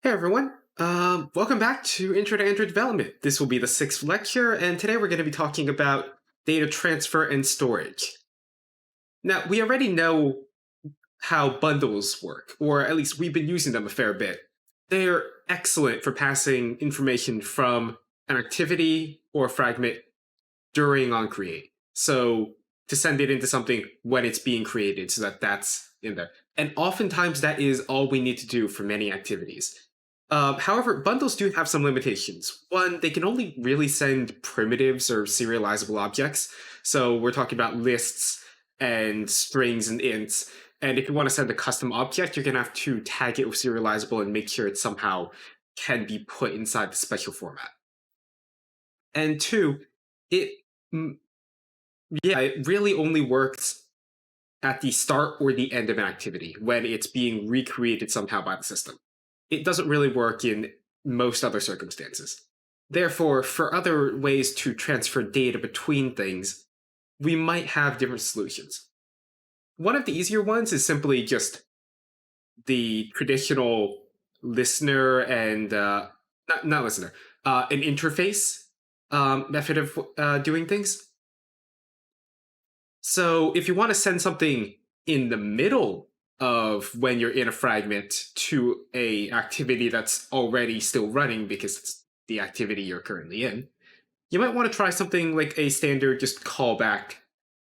Hey everyone, welcome back to Intro to Android Development. This will be the 6th lecture, and today we're going to be talking about data transfer and storage. Now, we already know how bundles work, or at least we've been using them a fair bit. They're excellent for passing information from an activity or a fragment during onCreate. So to send it into something when it's being created so that that's in there. And oftentimes that is all we need to do for many activities. However, bundles do have some limitations. One, they can only really send primitives or serializable objects. So we're talking about lists and strings and ints. And if you want to send a custom object, you're going to have to tag it with serializable and make sure it somehow can be put inside the special format. And two, it it really only works at the start or the end of an activity when it's being recreated somehow by the system. It doesn't really work in most other circumstances. Therefore, for other ways to transfer data between things, we might have different solutions. One of the easier ones is simply just the traditional listener and not listener, an interface method of doing things. So if you want to send something in the middle of when you're in a fragment to a activity that's already still running because it's the activity you're currently in, you might want to try something like a standard just callback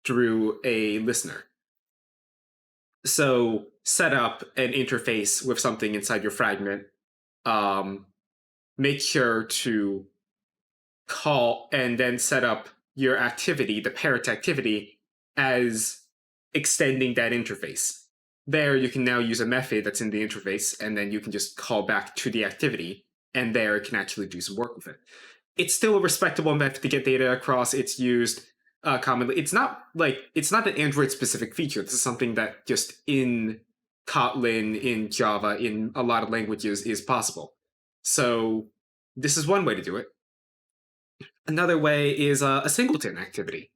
through a listener. So set up an interface with something inside your fragment. Make sure to call and then set up your activity, the parent activity, as extending that interface. There, you can now use a method that's in the interface, and then you can just call back to the activity, and there it can actually do some work with it. It's still a respectable method to get data across. It's used commonly. It's not an Android-specific feature. This is something that just in Kotlin, in Java, in a lot of languages is possible. So this is one way to do it. Another way is a singleton activity,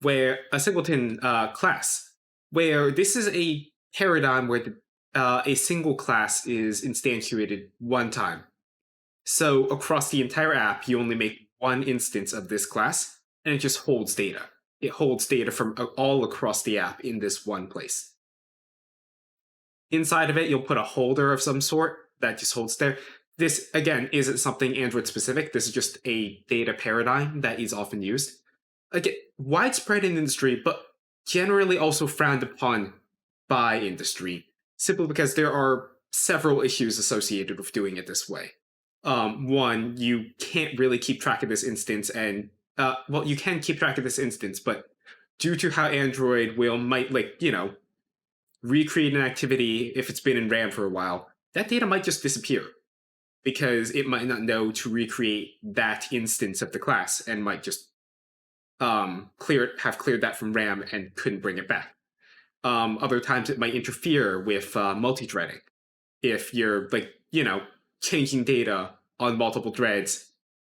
where a singleton class, where this is a paradigm where a single class is instantiated one time. So across the entire app, you only make one instance of this class, and it just holds data. It holds data from all across the app in this one place. Inside of it, you'll put a holder of some sort that just holds there. This, again, isn't something Android-specific. This is just a data paradigm that is often used. Again, widespread in industry, but generally also frowned upon by industry, simply because there are several issues associated with doing it this way. One, you can't really keep track of this instance, and you can keep track of this instance, but due to how Android might recreate an activity if it's been in RAM for a while, that data might just disappear because it might not know to recreate that instance of the class and might just have cleared that from RAM and couldn't bring it back. Other times it might interfere with multi-threading. If you're changing data on multiple threads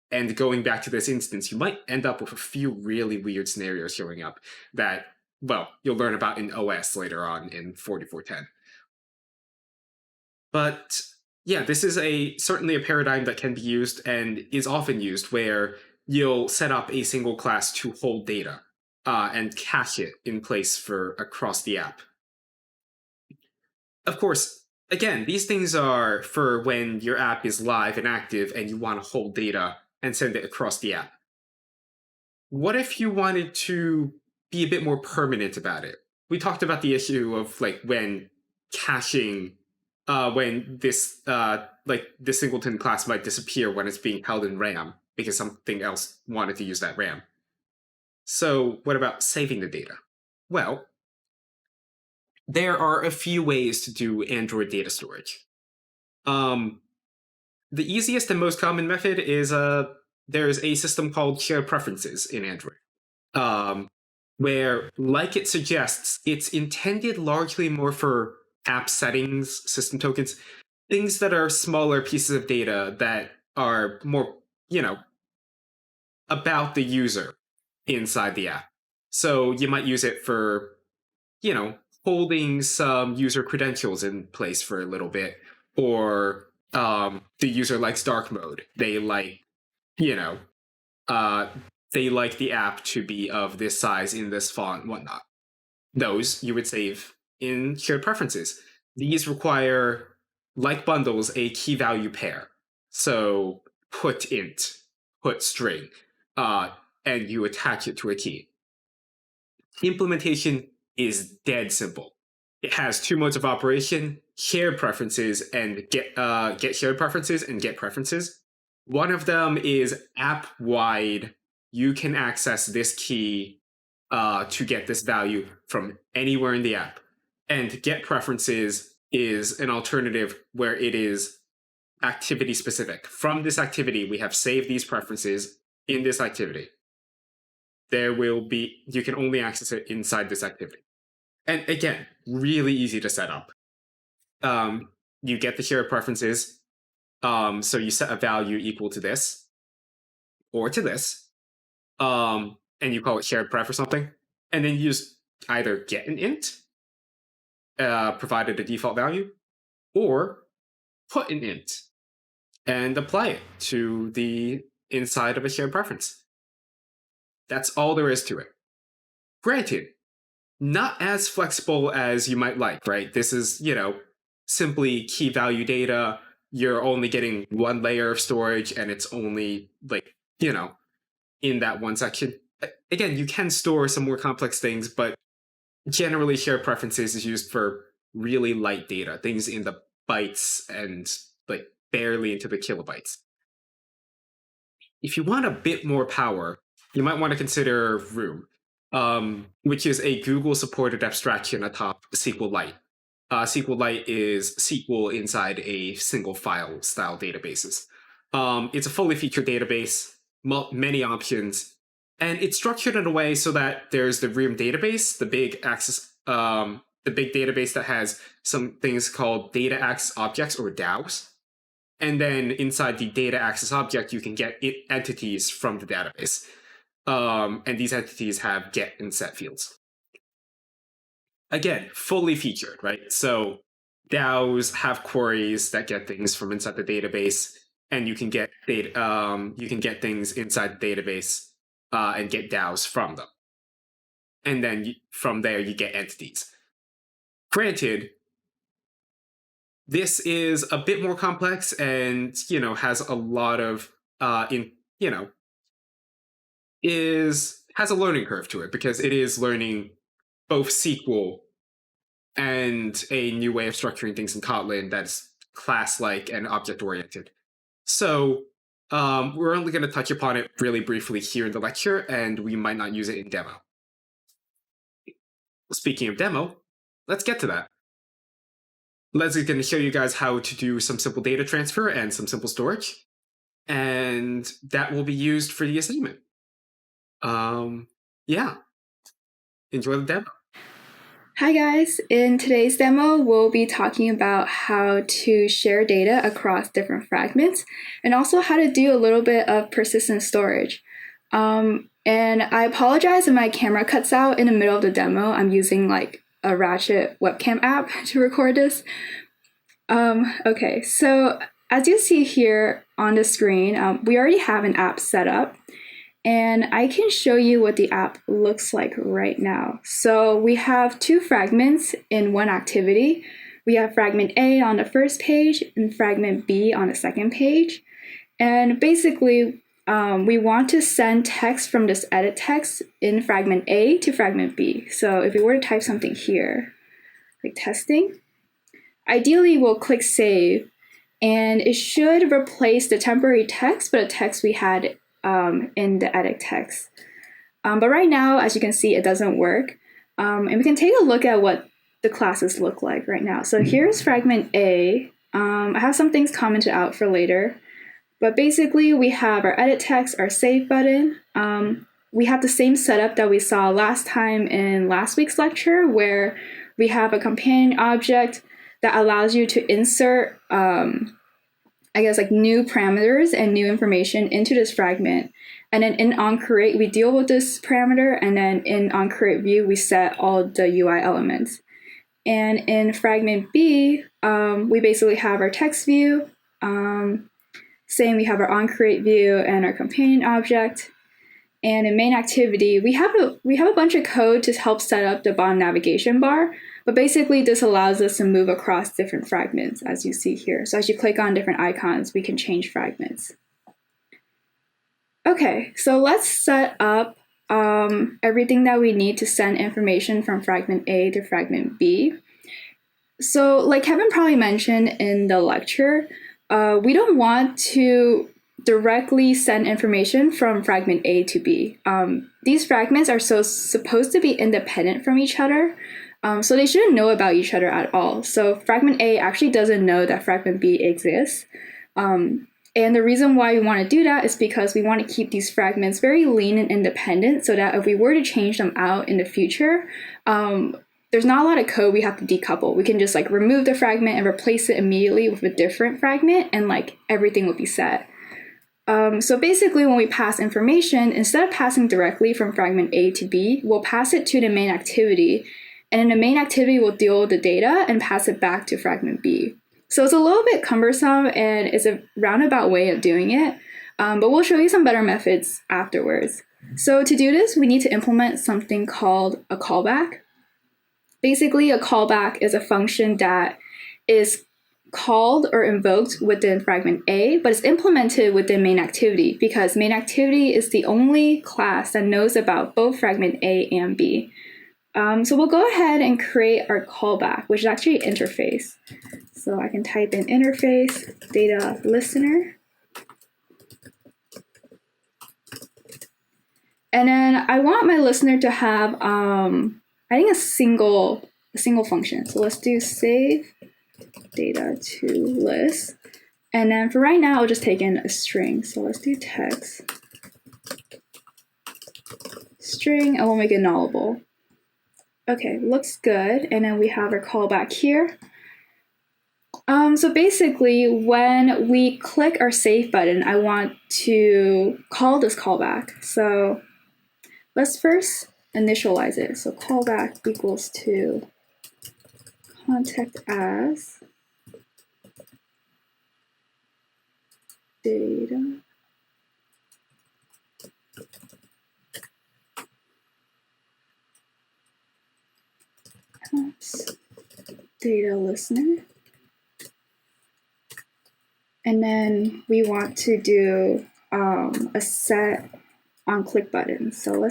and going back to this instance, you might end up with a few really weird scenarios showing up that, you'll learn about in OS later on in 4410. But yeah, this is certainly a paradigm that can be used and is often used, where you'll set up a single class to hold data and cache it in place for across the app. Of course, again, these things are for when your app is live and active and you want to hold data and send it across the app. What if you wanted to be a bit more permanent about it? We talked about the issue of when caching, when this singleton class might disappear when it's being held in RAM because something else wanted to use that RAM. So what about saving the data? Well, there are a few ways to do Android data storage. The easiest and most common method is there's a system called shared preferences in Android, where, like it suggests, it's intended largely more for app settings, system tokens, things that are smaller pieces of data that are more, about the user inside the app. So you might use it for, holding some user credentials in place for a little bit, or the user likes dark mode. They like, you know, they like the app to be of this size in this font, whatnot. Those you would save in shared preferences. These require, like bundles, a key value pair. So put int, put string, and you attach it to a key. Implementation is dead simple. It has two modes of operation: shared preferences and get shared preferences and get preferences. One of them is app wide. You can access this key to get this value from anywhere in the app. And get preferences is an alternative where it is activity specific. From this activity, we have saved these preferences in this activity. You can only access it inside this activity. And again, really easy to set up. You get the shared preferences. So you set a value equal to this or to this. And you call it shared pref or something. And then you just either get an int, provided a default value, or put an int and apply it to the inside of a shared preference. That's all there is to it. Granted, not as flexible as you might like, right? This is, simply key value data. You're only getting one layer of storage and it's only in that one section. Again, you can store some more complex things, but generally shared preferences is used for really light data, things in the bytes and barely into the kilobytes. If you want a bit more power, you might want to consider Room, which is a Google-supported abstraction atop SQLite. SQLite is SQL inside a single file style databases. It's a fully featured database, many options, and it's structured in a way so that there's the Room database, the big database that has some things called data access objects or DAOs. And then inside the data access object, you can get entities from the database. And these entities have get and set fields. Again, fully featured, right? So DAOs have queries that get things from inside the database, and you can get things inside the database and get DAOs from them. And then from there, you get entities. Granted, this is a bit more complex and, has a lot of, has a learning curve to it because it is learning both SQL and a new way of structuring things in Kotlin that's class-like and object-oriented. So we're only going to touch upon it really briefly here in the lecture, and we might not use it in demo. Speaking of demo, let's get to that. Leslie's going to show you guys how to do some simple data transfer and some simple storage, and that will be used for the assignment. Yeah. Enjoy the demo. Hi guys, in today's demo, we'll be talking about how to share data across different fragments and also how to do a little bit of persistent storage. And I apologize if my camera cuts out in the middle of the demo. I'm using a Ratchet webcam app to record this. Okay, so as you see here on the screen, we already have an app set up. And I can show you what the app looks like right now. So we have two fragments in one activity. We have fragment A on the first page and fragment B on the second page. And basically, we want to send text from this edit text in fragment A to fragment B. So if we were to type something here, like testing, ideally we'll click save, and it should replace the temporary text, but a text we had in the edit text. But right now, as you can see, it doesn't work. And we can take a look at what the classes look like right now. So here's fragment A. I have some things commented out for later. But basically, we have our edit text, our save button. We have the same setup that we saw last time in last week's lecture, where we have a companion object that allows you to insert new parameters and new information into this fragment. And then in onCreate, we deal with this parameter, and then in onCreate view, we set all the UI elements. And in fragment B, we basically have our text view, Same, we have our onCreate view and our companion object. And in main activity, we have a bunch of code to help set up the bottom navigation bar. But basically, this allows us to move across different fragments, as you see here. So as you click on different icons, we can change fragments. Okay, so let's set up everything that we need to send information from fragment A to fragment B. So like Kevin probably mentioned in the lecture, we don't want to directly send information from fragment A to B. These fragments are supposed to be independent from each other, so they shouldn't know about each other at all. So fragment A actually doesn't know that fragment B exists. And the reason why we want to do that is because we want to keep these fragments very lean and independent so that if we were to change them out in the future, there's not a lot of code we have to decouple. We can just like remove the fragment and replace it immediately with a different fragment and like everything will be set. So basically when we pass information, instead of passing directly from fragment A to B, we'll pass it to the main activity. And in the main activity, we'll deal with the data and pass it back to fragment B. So it's a little bit cumbersome and it's a roundabout way of doing it, but we'll show you some better methods afterwards. So to do this, we need to implement something called a callback. Basically, a callback is a function that is called or invoked within fragment A, but it's implemented within main activity because main activity is the only class that knows about both fragment A and B. So we'll go ahead and create our callback, which is actually an interface. So I can type in interface data listener. And then I want my listener to have, I think a single function. So let's do save data to list. And then for right now, I'll just take in a string. So let's do text string, and we'll make it nullable. Okay, looks good. And then we have our callback here. So basically, when we click our save button, I want to call this callback. So let's first initialize it. So callback equals to contact as data data listener. And then we want to do a set on click button. So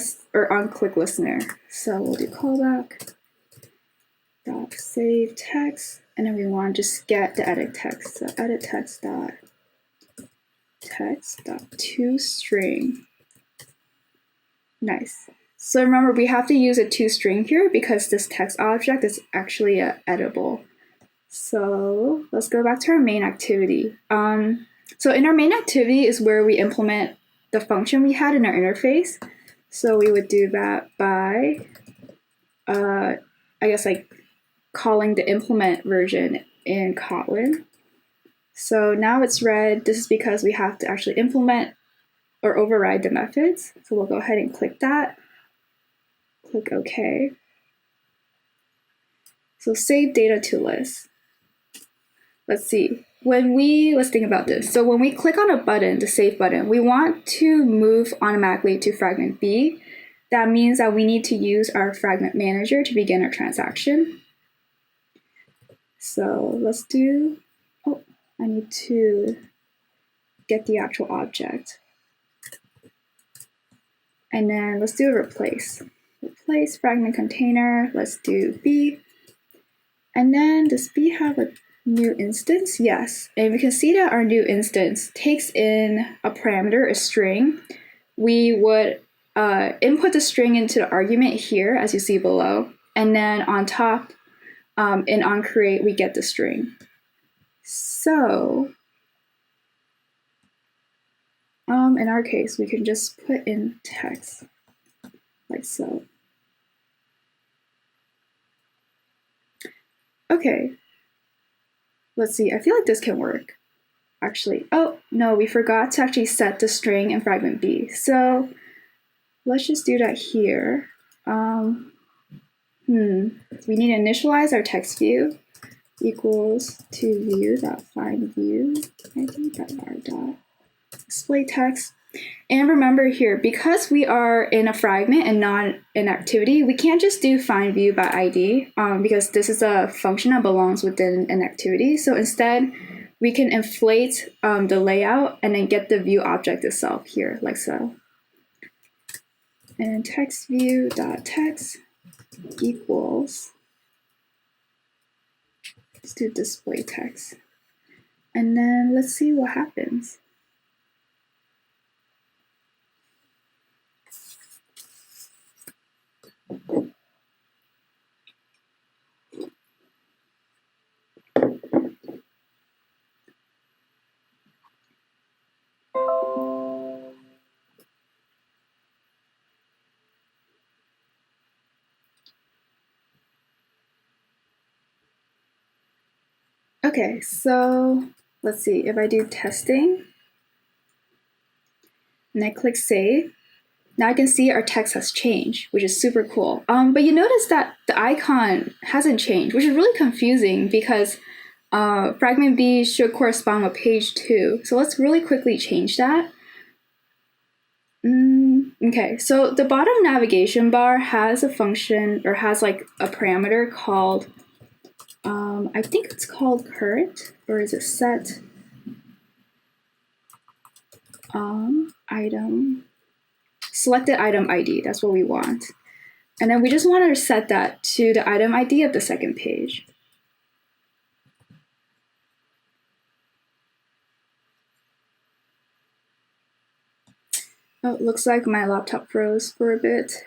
on click listener. So we'll do callback dot save text, and then we want to just get the edit text. So edit text dot toString. Nice. So remember, we have to use a toString here because this text object is actually editable. So let's go back to our main activity. So in our main activity is where we implement the function we had in our interface. So we would do that by, I guess, like calling the implement version in Kotlin. So now it's red. This is because we have to actually implement or override the methods. So we'll go ahead and click that. Click OK. So save data to list. Let's see. Let's think about this. So when we click on a button, the save button, we want to move automatically to fragment B. That means that we need to use our fragment manager to begin our transaction. So let's do, I need to get the actual object. And then let's do a replace. Replace fragment container, let's do B. And then does B have a new instance? Yes. And we can see that our new instance takes in a parameter, a string. We would input the string into the argument here, as you see below. And then on top, in onCreate, we get the string. So in our case, we can just put in text like so. Okay, let's see. I feel like this can work. Actually, oh no, we forgot to actually set the string in fragment B. So let's just do that here. We need to initialize our text view. equals to view.findView id.r.display text. And remember here, because we are in a fragment and not an activity, we can't just do find view by ID because this is a function that belongs within an activity. So instead, we can inflate the layout and then get the view object itself here, like so. And text view.text equals, let's do display text. And then let's see what happens. Okay, so let's see, if I do testing and I click save, now I can see our text has changed, which is super cool. But you notice that the icon hasn't changed, which is really confusing because fragment B should correspond with page 2. So let's really quickly change that. Okay, so the bottom navigation bar has a function or has like a parameter called, I think it's called current, or is it set item, selected item ID, that's what we want. And then we just want to set that to the item ID of the second page. Oh, it looks like my laptop froze for a bit.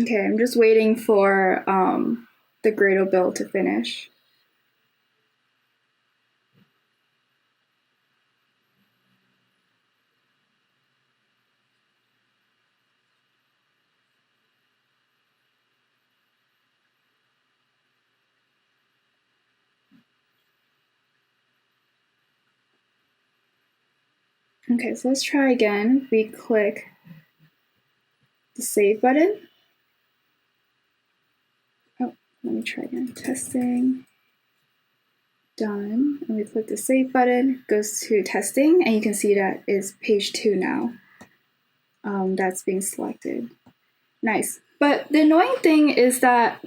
Okay, I'm just waiting for the Gradle build to finish. Okay, so let's try again. We click the save button. Oh, let me try again. Testing. Done. And we click the save button, goes to testing, and you can see that is page 2 now. That's being selected. Nice. But the annoying thing is that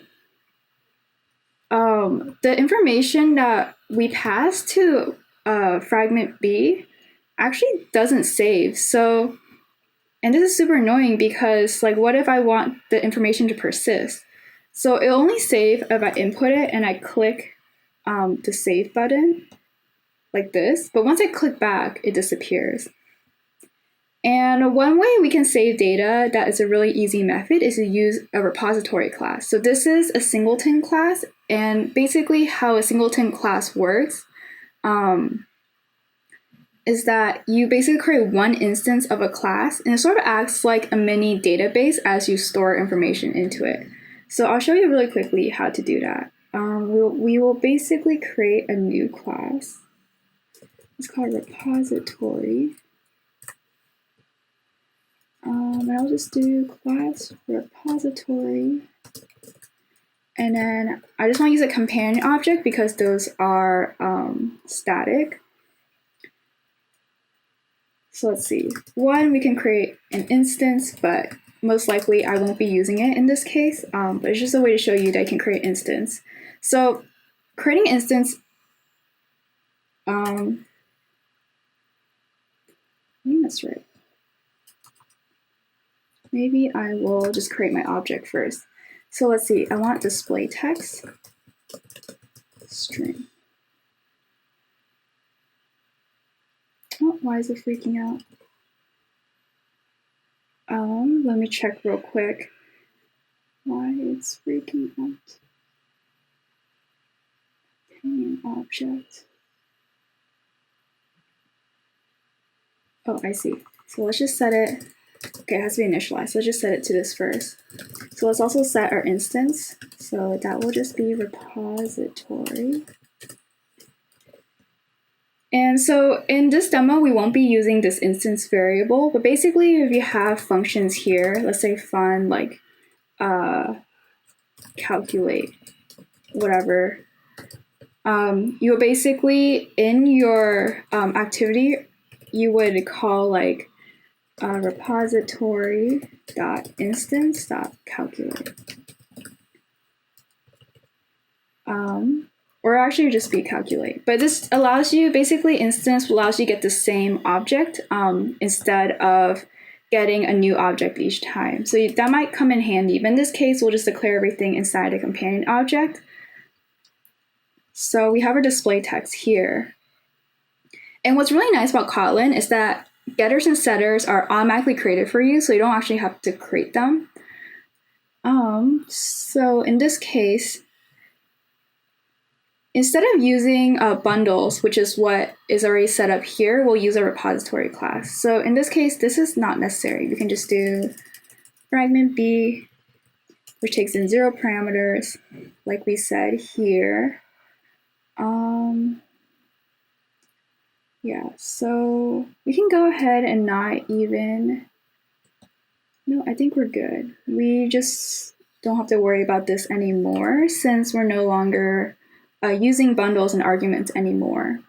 the information that we pass to fragment B actually doesn't save. So, and this is super annoying because like, what if I want the information to persist? So it'll only save if I input it and I click the save button like this. But once I click back, it disappears. And one way we can save data that is a really easy method is to use a repository class. So this is a singleton class, and basically how a singleton class works is that you basically create one instance of a class, and it sort of acts like a mini database as you store information into it. So I'll show you really quickly how to do that. We will basically create a new class. It's called repository. And I'll just do class repository. And then I just want to use a companion object because those are static. So let's see. One, we can create an instance, but most likely I won't be using it in this case. But it's just a way to show you that you can create instance. So creating instance, I think that's right. Maybe I will just create my object first. So let's see, I want display text string. Oh, why is it freaking out? Let me check real quick. Why it's freaking out. Companion object. Oh, I see. So let's just set it. Okay, it has to be initialized. So let's just set it to this first. So let's also set our instance. So that will just be repository. And so in this demo, we won't be using this instance variable, but basically if you have functions here, let's say fun, like calculate, whatever, you would basically, in your activity, you would call like repository.instance.calculate. Or actually just be calculate. But this allows you, basically instance allows you to get the same object instead of getting a new object each time. So that might come in handy, but in this case, we'll just declare everything inside a companion object. So we have our display text here. And what's really nice about Kotlin is that getters and setters are automatically created for you, so you don't actually have to create them. So in this case, instead of using bundles, which is what is already set up here, we'll use a repository class. So in this case, this is not necessary. We can just do fragment B, which takes in 0 parameters, like we said here. Yeah, so we can go ahead and not even, no, I think we're good. We just don't have to worry about this anymore since we're no longer using bundles and arguments anymore.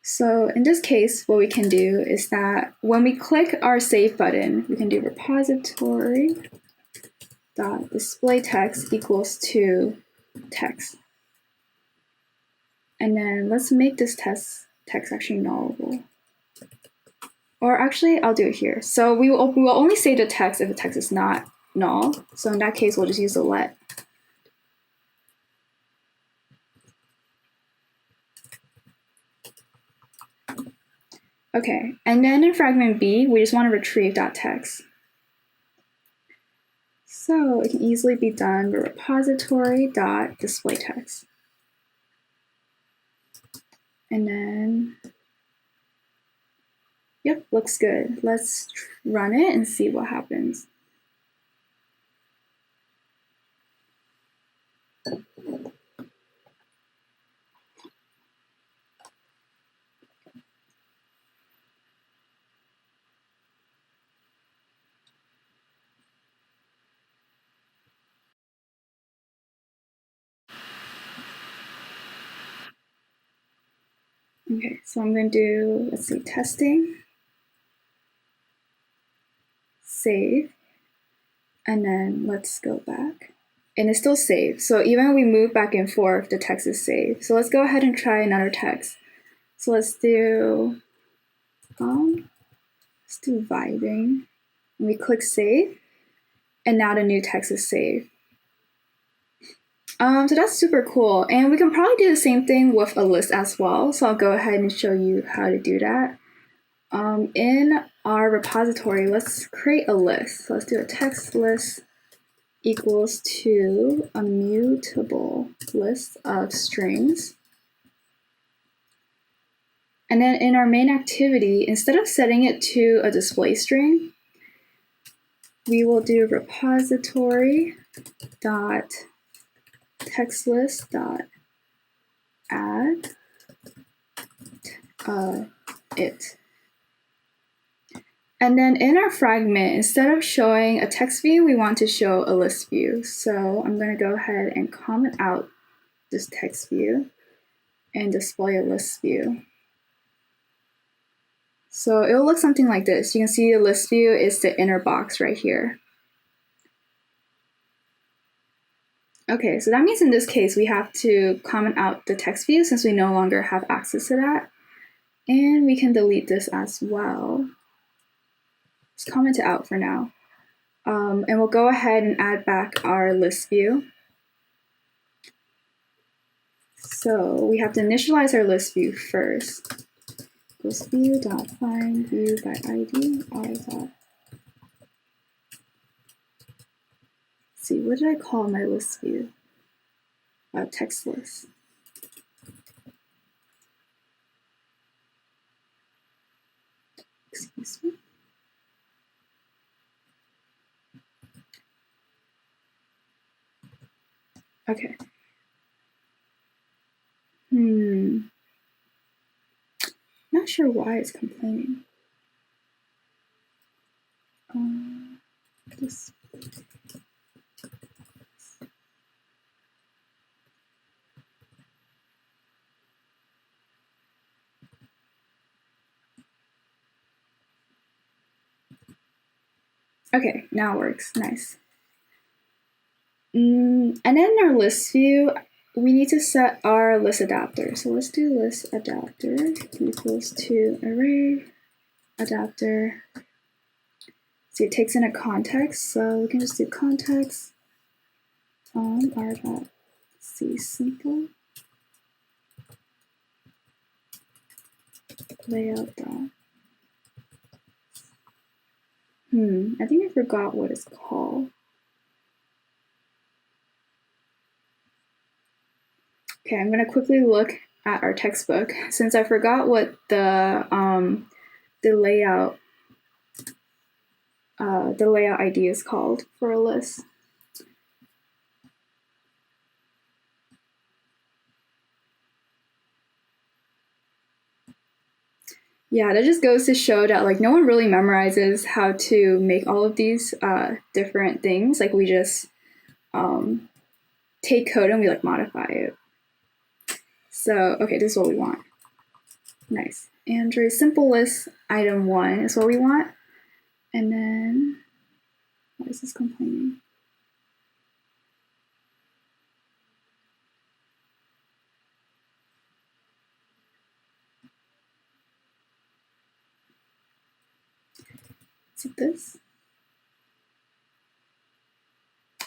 So in this case, what we can do is that when we click our save button, we can do repository.display text equals to text. And then let's make this text actually nullable. Or actually, I'll do it here. So we will only save the text if the text is not null. So in that case, we'll just use the let. Okay, and then in fragment B, we just want to retrieve that text. So it can easily be done with repository.display text. And then, yep, looks good. Let's run it and see what happens. Okay, so I'm going to do, let's see, testing, save, and then let's go back. And it's still saved. So even when we move back and forth, the text is saved. So let's go ahead and try another text. So let's do vibing. And we click save, and now the new text is saved. So that's super cool. And we can probably do the same thing with a list as well. So I'll go ahead and show you how to do that. In our repository, let's create a list. So let's do a text list equals to a mutable list of strings. And then in our main activity, instead of setting it to a display string, we will do repository.textlist.add it. And then in our fragment, instead of showing a text view, we want to show a list view. So I'm going to go ahead and comment out this text view and display a list view. So it will look something like this. You can see the list view is the inner box right here. Okay, so that means in this case, we have to comment out the text view since we no longer have access to that. And we can delete this as well. Let's comment it out for now. And we'll go ahead and add back our list view. So we have to initialize our list view first. List view.find view by ID r. see, what did I call my list view? Text list. Excuse me. Okay. Not sure why it's complaining. This. Okay, now it works. Nice. And then in our list view, we need to set our list adapter. So let's do list adapter equals to array adapter. So it takes in a context. So we can just do context r.c simple layout dot. I think I forgot what it's called. Okay, I'm gonna quickly look at our textbook since I forgot what the layout ID is called for a list. Yeah, that just goes to show that like no one really memorizes how to make all of these different things. Like we just take code and we like modify it. So okay, this is what we want. Nice. Android simple list item 1 is what we want. And then why is this complaining? Is it this?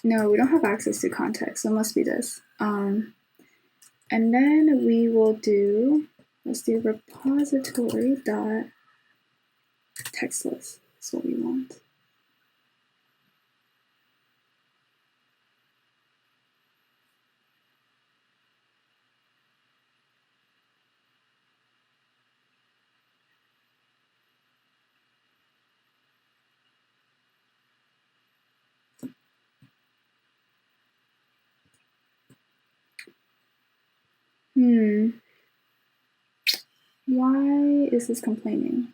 No, we don't have access to context, so it must be this. And then we will do, let's do repository dot text list. That's what we want. Why is this complaining?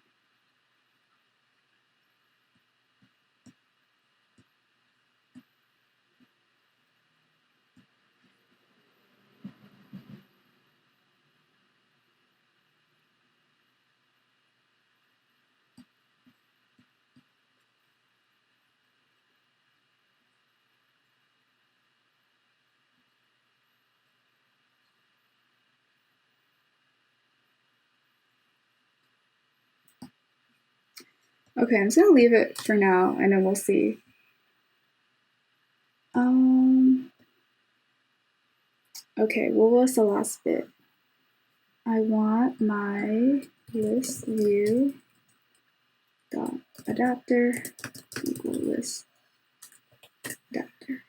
Okay, I'm just gonna leave it for now and then we'll see. Okay, what was the last bit? I want my list view dot adapter equal list adapter.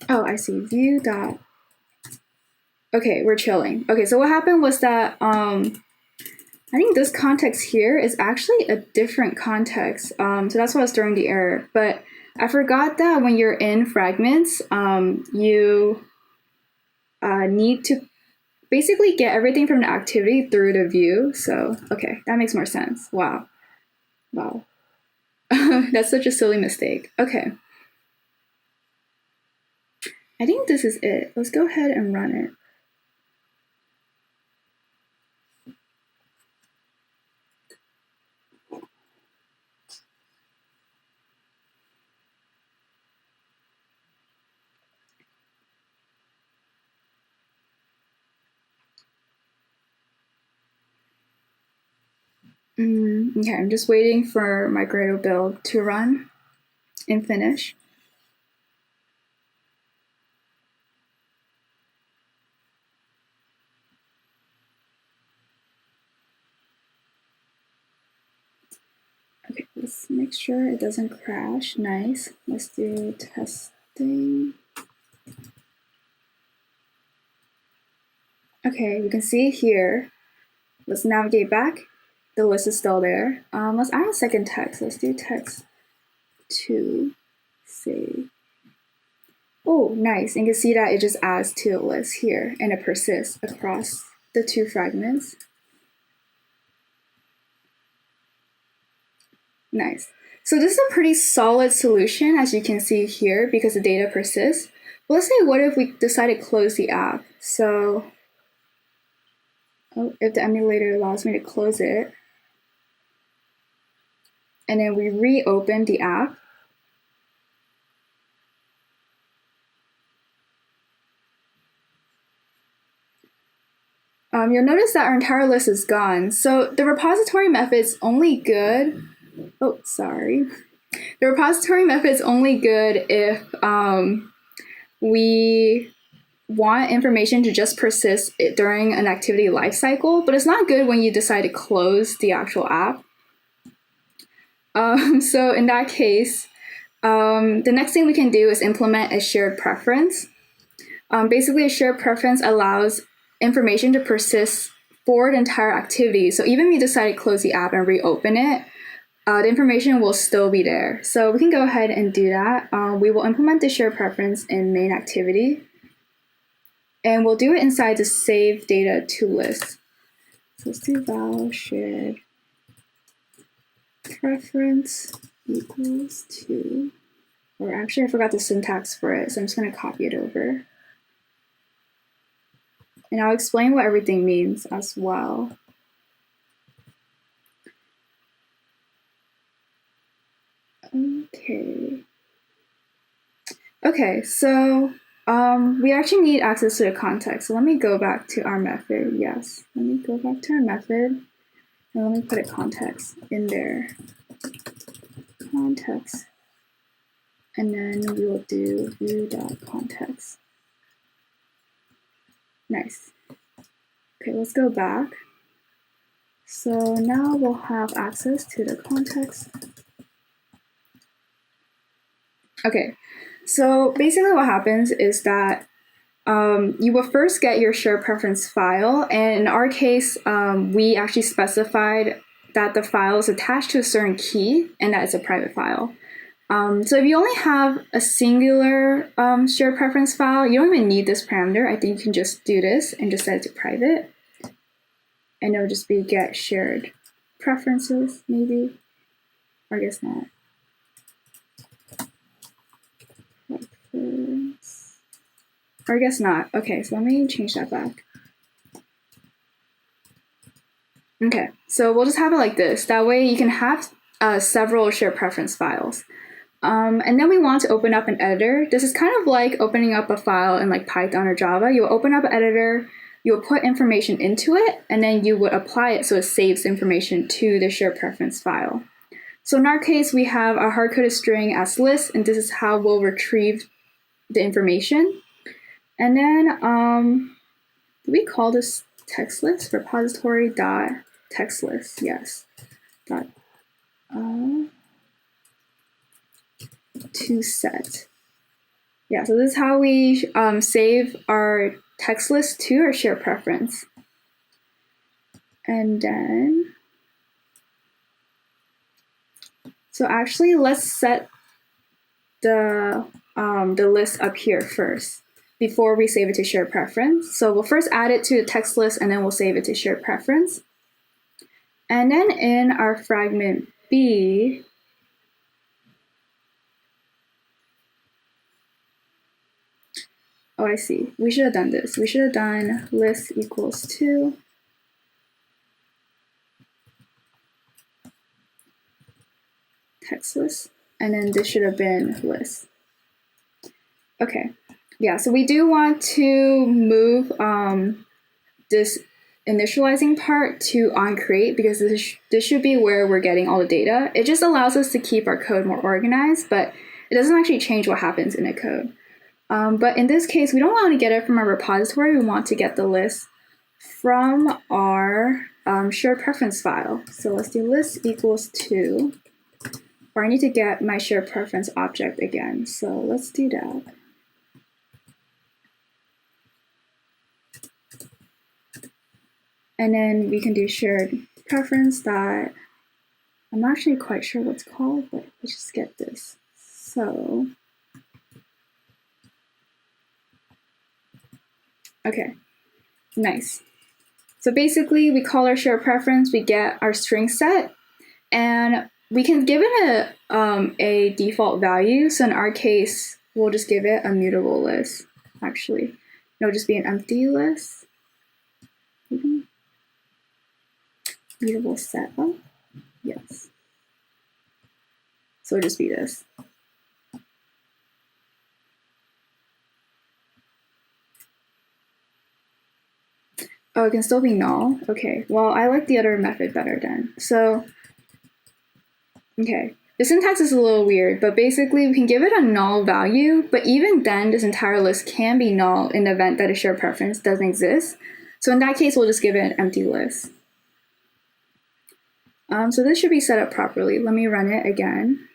Oh, I see. View dot. Okay, we're chilling. Okay, so what happened was that I think this context here is actually a different context. So that's why I was throwing the error. But I forgot that when you're in fragments, you need to basically get everything from the activity through the view. So, okay, that makes more sense. Wow. That's such a silly mistake. Okay. I think this is it. Let's go ahead and run it. Okay, I'm just waiting for my Gradle build to run and finish. Let's make sure it doesn't crash. Nice. Let's do testing. Okay, you can see here. Let's navigate back. The list is still there. Let's add a second text. Let's do text 2. Save. Oh, nice. And you can see that it just adds to the list here, and it persists across the 2 fragments. Nice. So this is a pretty solid solution, as you can see here, because the data persists. But let's say, what if we decide to close the app? So, if the emulator allows me to close it, and then we reopen the app, you'll notice that our entire list is gone. So the repository method's only good. Oh, sorry. The repository method's only good if we want information to just persist during an activity lifecycle, but it's not good when you decide to close the actual app. So in that case, the next thing we can do is implement a shared preference. Basically, a shared preference allows information to persist for the entire activity. So even if you decide to close the app and reopen it, the information will still be there. So we can go ahead and do that. We will implement the shared preference in main activity, and we'll do it inside the save data to list. So let's do val shared preference equals to, or actually I forgot the syntax for it, so I'm just going to copy it over. And I'll explain what everything means as well. Okay, so we actually need access to the context. So let me go back to our method. Yes, let me go back to our method, and let me put a context in there. Context. And then we will do view.context. Nice. Okay, let's go back. So now we'll have access to the context. Okay, so basically what happens is that you will first get your shared preference file, and in our case, we actually specified that the file is attached to a certain key and that it's a private file. So if you only have a singular shared preference file, you don't even need this parameter. I think you can just do this and just set it to private. And it'll just be get shared preferences, maybe. Or I guess not. Preference. Or I guess not. Okay, so let me change that back. Okay, so we'll just have it like this. That way you can have several shared preference files. And then we want to open up an editor. This is kind of like opening up a file in like Python or Java. You'll open up an editor, you'll put information into it, and then you would apply it so it saves information to the shared preference file. So in our case, we have a hard-coded string as list, and this is how we'll retrieve the information. And then, do we call this text list? Repository dot text list, yes. Dot, to set. Yeah, so this is how we save our text list to our shared preference. And then, so actually let's set the list up here first before we save it to shared preference. So we'll first add it to the text list, and then we'll save it to shared preference. And then in our fragment B, oh, I see. We should have done this. We should have done list equals to text list, and then this should have been list. Okay, yeah, so we do want to move this initializing part to onCreate, because this should be where we're getting all the data. It just allows us to keep our code more organized, but it doesn't actually change what happens in the code. But in this case, we don't want to get it from our repository. We want to get the list from our shared preference file. So let's do list equals to or I need to get my share preference object again. So let's do that. And then we can do shared preference that I'm not actually quite sure what's called, but let's just get this. So, okay, nice. So basically we call our share preference, we get our string set, and we can give it a default value. So in our case, we'll just give it a mutable list, actually. It'll just be an empty list. Mutable set up, yes. So it'll just be this. Oh, it can still be null? Okay, well, I like the other method better then. So, okay, the syntax is a little weird, but basically we can give it a null value, but even then this entire list can be null in the event that a shared preference doesn't exist. So in that case, we'll just give it an empty list. So this should be set up properly. Let me run it again.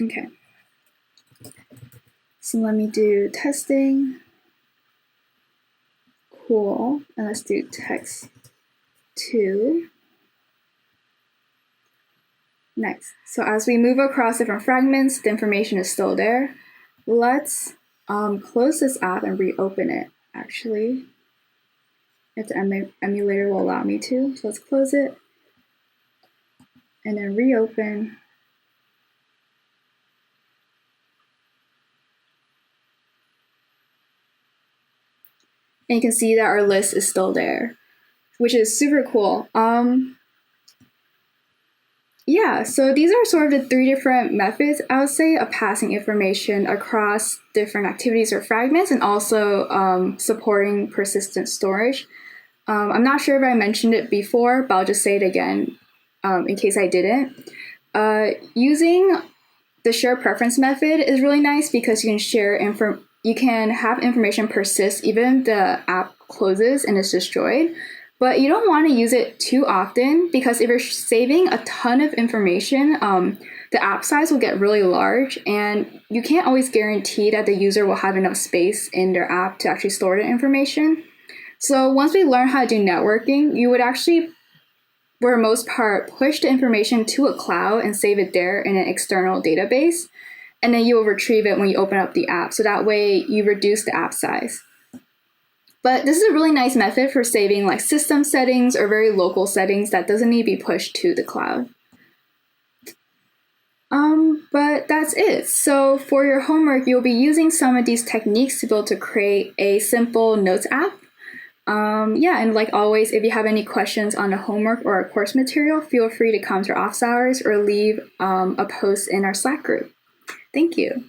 Okay. So let me do testing. Cool. And let's do text 2. Next. So as we move across different fragments, the information is still there. Let's close this app and reopen it, actually. If the emulator will allow me to. So let's close it. And then reopen. And you can see that our list is still there, which is super cool. Yeah, so these are sort of the 3 different methods, I would say, of passing information across different activities or fragments, and also supporting persistent storage. I'm not sure if I mentioned it before, but I'll just say it again in case I didn't. Using the share preference method is really nice because you can have information persist even if the app closes and is destroyed. But you don't want to use it too often because if you're saving a ton of information, the app size will get really large, and you can't always guarantee that the user will have enough space in their app to actually store the information. So once we learn how to do networking, you would actually, for the most part, push the information to a cloud and save it there in an external database, and then you will retrieve it when you open up the app. So that way you reduce the app size. But this is a really nice method for saving like system settings or very local settings that doesn't need to be pushed to the cloud. But that's it. So for your homework, you'll be using some of these techniques to be able to create a simple notes app. Yeah, and like always, if you have any questions on the homework or our course material, feel free to come to our office hours or leave a post in our Slack group. Thank you.